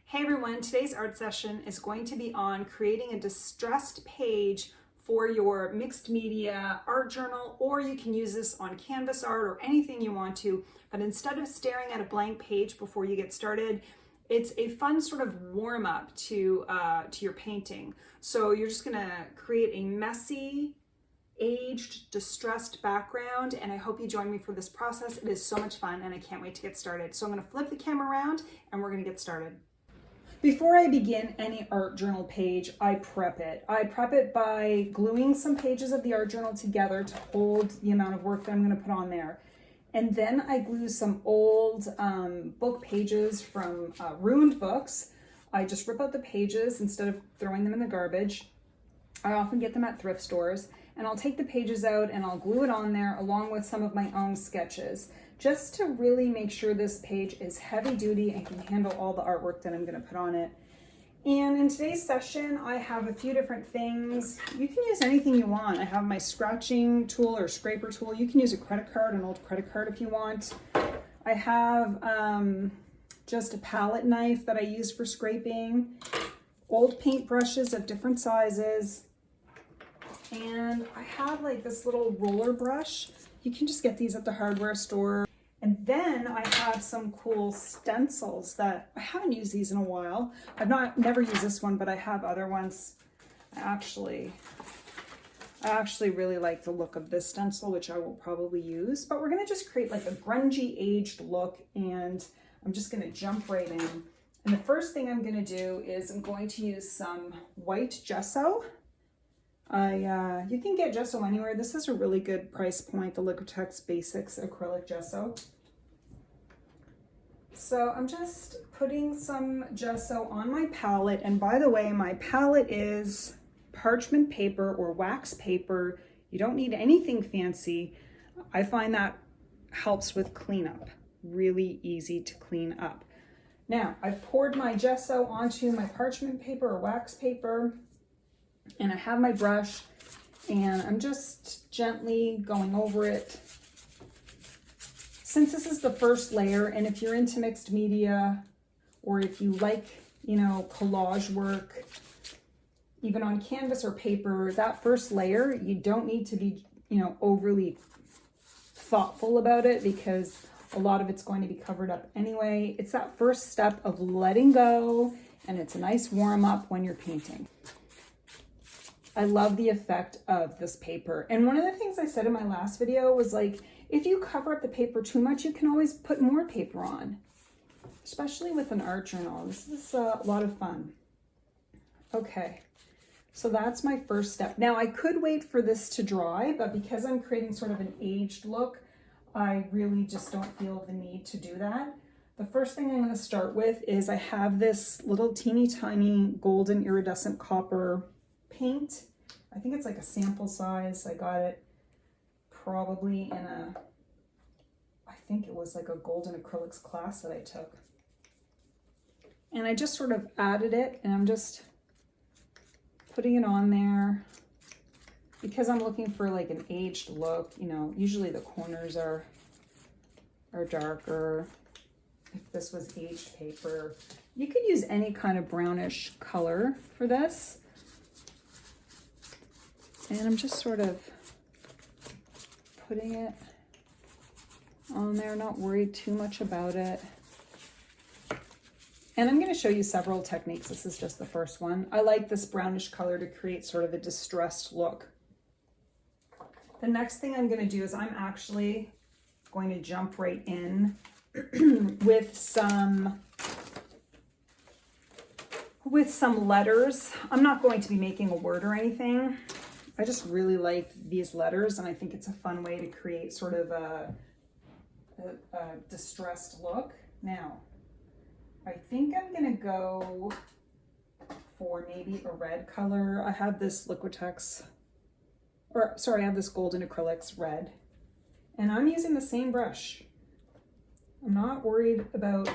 Hey everyone, today's art session is going to be on creating a distressed page for your mixed media art journal, or you can use this on canvas art or anything you want to, but instead of staring at a blank page before you get started, it's a fun sort of warm up to your painting. So you're just gonna create a messy, aged, distressed background, and I hope you join me for this process. It is so much fun and I can't wait to get started. So I'm gonna flip the camera around and we're gonna get started. Before I begin any art journal page, I prep it. I prep it by gluing some pages of the art journal together to hold the amount of work that I'm going to put on there. And then I glue some old book pages from ruined books. I just rip out the pages instead of throwing them in the garbage. I often get them at thrift stores, and I'll take the pages out and I'll glue it on there along with some of my own sketches, just to really make sure this page is heavy duty and can handle all the artwork that I'm going to put on it. And in today's session, I have a few different things. You can use anything you want. I have my scratching tool or scraper tool. You can use a credit card, an old credit card if you want. I have just a palette knife that I use for scraping, old paint brushes of different sizes, and I have like this little roller brush. You can just get these at the hardware store. And then I have some cool stencils that I haven't used these in a while. I've never used this one, but I have other ones. I actually really like the look of this stencil, which I will probably use. But we're gonna just create like a grungy aged look, and I'm just gonna jump right in. And the first thing I'm gonna do is I'm going to use some white gesso. You can get gesso anywhere. This is a really good price point, the Liquitex Basics acrylic gesso. So I'm just putting some gesso on my palette, and by the way, my palette is parchment paper or wax paper. You don't need anything fancy. I find that helps with cleanup. Really easy to clean up. Now, I've poured my gesso onto my parchment paper or wax paper, and I have my brush, and I'm just gently going over it. Since this is the first layer, and if you're into mixed media, or if you like, collage work, even on canvas or paper, that first layer, you don't need to be, overly thoughtful about it, because a lot of it's going to be covered up anyway. It's that first step of letting go, and it's a nice warm up when you're painting. I love the effect of this paper. And one of the things I said in my last video was like, if you cover up the paper too much, you can always put more paper on, especially with an art journal. This is a lot of fun. Okay, so that's my first step. Now I could wait for this to dry, but because I'm creating sort of an aged look, I really just don't feel the need to do that. The first thing I'm going to start with is I have this little teeny tiny golden iridescent copper paint. I think it's like a sample size. I got it probably in I think it was like a golden acrylics class that I took. And I just sort of added it, and I'm just putting it on there because I'm looking for like an aged look. Usually the corners are darker. If this was aged paper, you could use any kind of brownish color for this. And I'm just sort of putting it on there, not worried too much about it. And I'm going to show you several techniques. This is just the first one. I like this brownish color to create sort of a distressed look. The next thing I'm going to do is I'm actually going to jump right in with some letters. I'm not going to be making a word or anything. I just really like these letters, and I think it's a fun way to create sort of a distressed look. Now, I think I'm gonna go for maybe a red color. I have this Liquitex, I have this golden acrylics red, and I'm using the same brush. I'm not worried about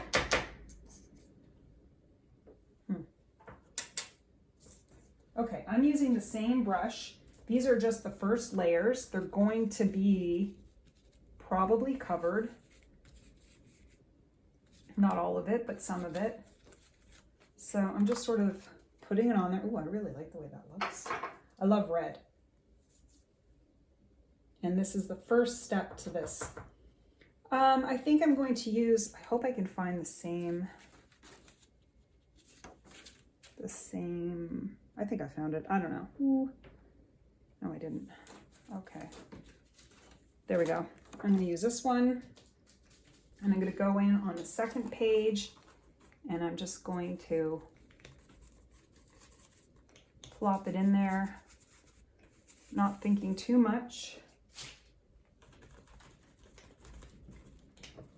Okay, I'm using the same brush. These are just the first layers. They're going to be probably covered. Not all of it, but some of it. So I'm just sort of putting it on there. Oh, I really like the way that looks. I love red. And this is the first step to this. I think I'm going to use, I hope I can find the same, I think I found it. I don't know. Ooh. No, I didn't. Okay. There we go. I'm going to use this one. And I'm going to go in on the second page. And I'm just going to plop it in there. Not thinking too much.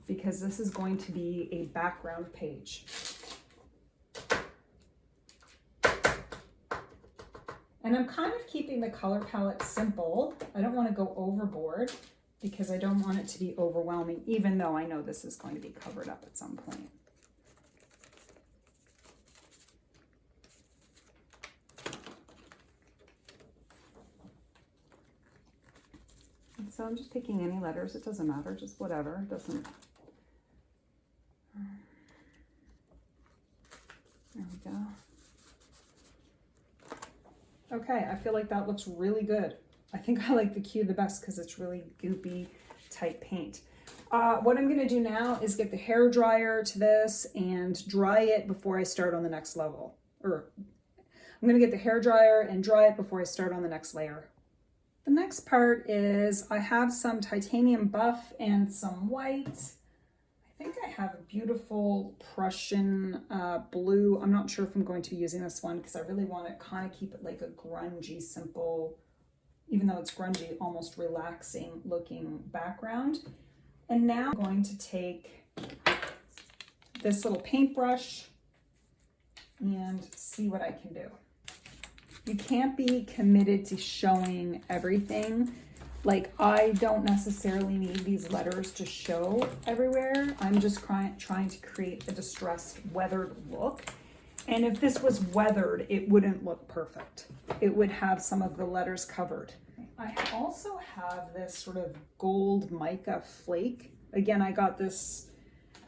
Because this is going to be a background page. And I'm kind of keeping the color palette simple. I don't want to go overboard because I don't want it to be overwhelming, even though I know this is going to be covered up at some point. And so I'm just picking any letters. It doesn't matter, just whatever. It doesn't. There we go. Okay, I feel like that looks really good. I think I like the Q the best because it's really goopy type paint. What I'm gonna do now is get the hair dryer to this and dry it before I start on the next level. Or I'm gonna get the hair dryer and dry it before I start on the next layer. The next part is I have some titanium buff and some white. I think I have a beautiful Prussian blue. I'm not sure if I'm going to be using this one because I really want to kind of keep it like a grungy, simple, even though it's grungy, almost relaxing looking background. And now I'm going to take this little paintbrush and see what I can do. You can't be committed to showing everything. Like, I don't necessarily need these letters to show everywhere. I'm just trying to create a distressed, weathered look. And if this was weathered, it wouldn't look perfect. It would have some of the letters covered. I also have this sort of gold mica flake. Again, I got this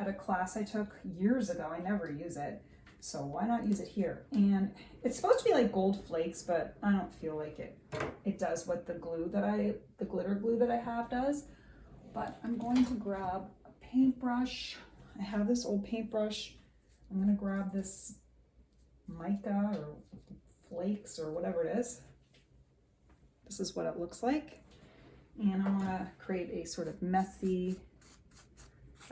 at a class I took years ago. I never use it. So why not use it here? And it's supposed to be like gold flakes, but I don't feel like it does what the glitter glue that I have does. But I'm going to grab a paintbrush. I have this old paintbrush. I'm going to grab this mica or flakes or whatever it is. This is what it looks like. And I want to create a sort of messy,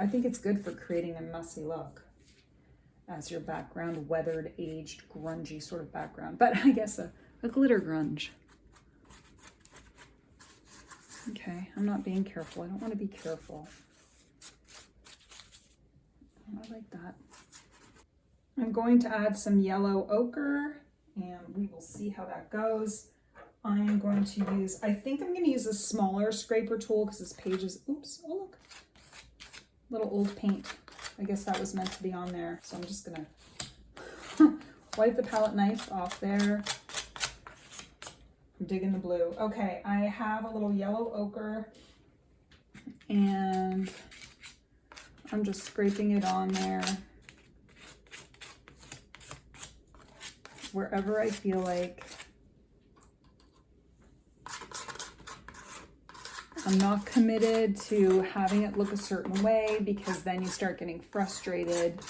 I think it's good for creating a messy look as your background, weathered, aged, grungy sort of background, but I guess a glitter grunge. Okay, I'm not being careful. I don't want to be careful. I like that. I'm going to add some yellow ochre and we will see how that goes. I am going to use, I think I'm going to use a smaller scraper tool because this page is, oops, oh look, little old paint. I guess that was meant to be on there. So I'm just gonna wipe the palette knife off there. I'm digging the blue. Okay, I have a little yellow ochre and I'm just scraping it on there wherever I feel like. I'm not committed to having it look a certain way because then you start getting frustrated.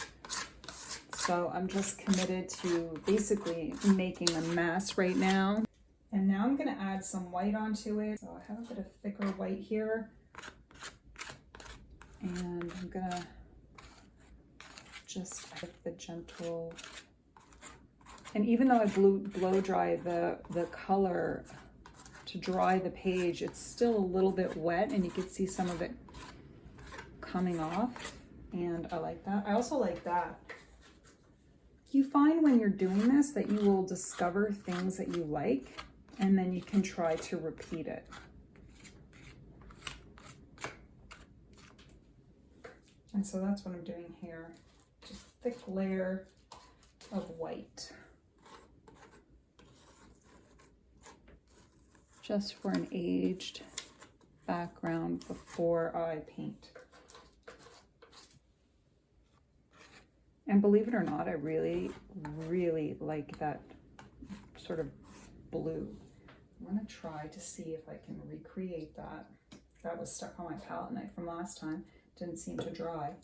So I'm just committed to basically making a mess right now. And now I'm going to add some white onto it. So I have a bit of thicker white here. And I'm going to just add the gentle. And even though I blow dry the color to dry the page, it's still a little bit wet and you can see some of it coming off, and I like that. I also like that. You find when you're doing this that you will discover things that you like and then you can try to repeat it. And so that's what I'm doing here. Just a thick layer of white. Just for an aged background before I paint. And believe it or not, I really, really like that sort of blue. I'm gonna try to see if I can recreate that. That was stuck on my palette knife from last time. Didn't seem to dry.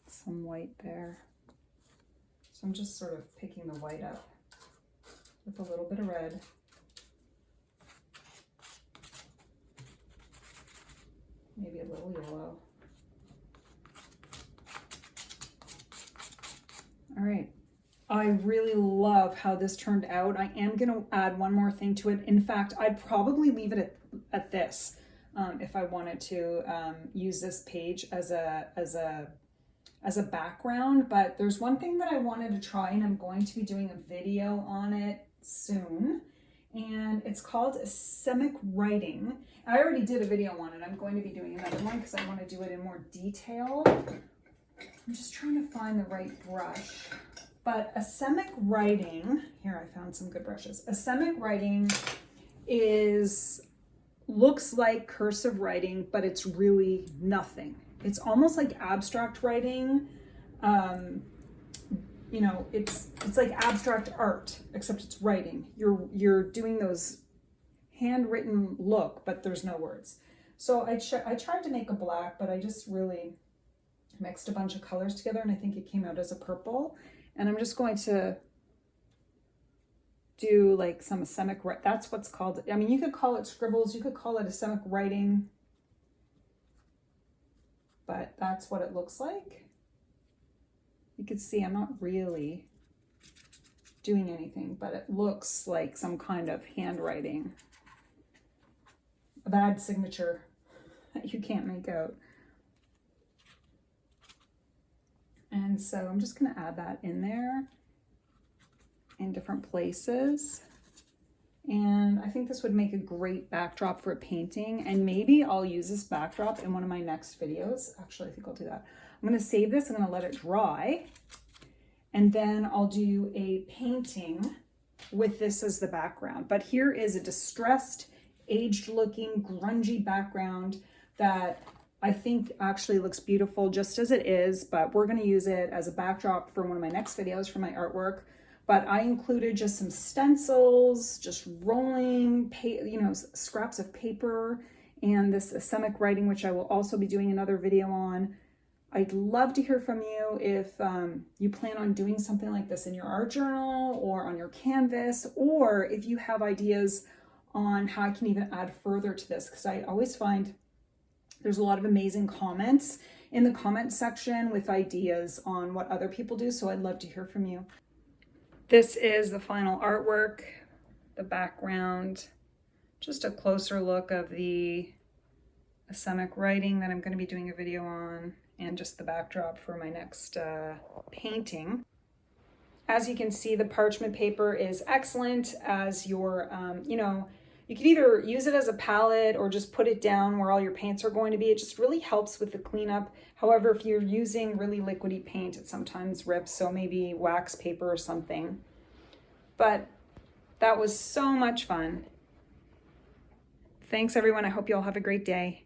Some white there. So I'm just sort of picking the white up with a little bit of red. Maybe a little yellow. All right. I really love how this turned out. I am going to add one more thing to it. In fact, I'd probably leave it at this if I wanted to use this page as a background, but there's one thing that I wanted to try, and I'm going to be doing a video on it soon, and it's called Asemic writing. I already did a video on it. I'm going to be doing another one because I want to do it in more detail. I'm just trying to find the right brush, but Asemic writing, here I found some good brushes. Asemic writing looks like cursive writing, but it's really nothing. It's almost like abstract writing. You know, it's like abstract art, except it's writing. You're doing those handwritten look, but there's no words. So I tried to make a black, but I just really mixed a bunch of colors together, and I think it came out as a purple. And I'm just going to do like some Asemic, that's what's called. I mean, you could call it scribbles, you could call it Asemic writing, but that's what it looks like. You can see I'm not really doing anything, but it looks like some kind of handwriting, a bad signature that you can't make out. And so I'm just going to add that in there in different places. And I think this would make a great backdrop for a painting, and maybe I'll use this backdrop in one of my next videos. Actually, I think I'll do that. I'm going to save this, I'm going to let it dry, and then I'll do a painting with this as the background. But here is a distressed, aged looking, grungy background that I think actually looks beautiful just as it is, but we're going to use it as a backdrop for one of my next videos for my artwork. But I included just some stencils, just rolling, scraps of paper, and this Asemic writing, which I will also be doing another video on. I'd love to hear from you if you plan on doing something like this in your art journal or on your canvas, or if you have ideas on how I can even add further to this, because I always find there's a lot of amazing comments in the comment section with ideas on what other people do, so I'd love to hear from you. This is the final artwork, the background, just a closer look of the Asemic writing that I'm going to be doing a video on, and just the backdrop for my next painting. As you can see, the parchment paper is excellent as your, you can either use it as a palette or just put it down where all your paints are going to be. It just really helps with the cleanup. However, if you're using really liquidy paint, it sometimes rips, so maybe wax paper or something. But that was so much fun. Thanks everyone, I hope you all have a great day.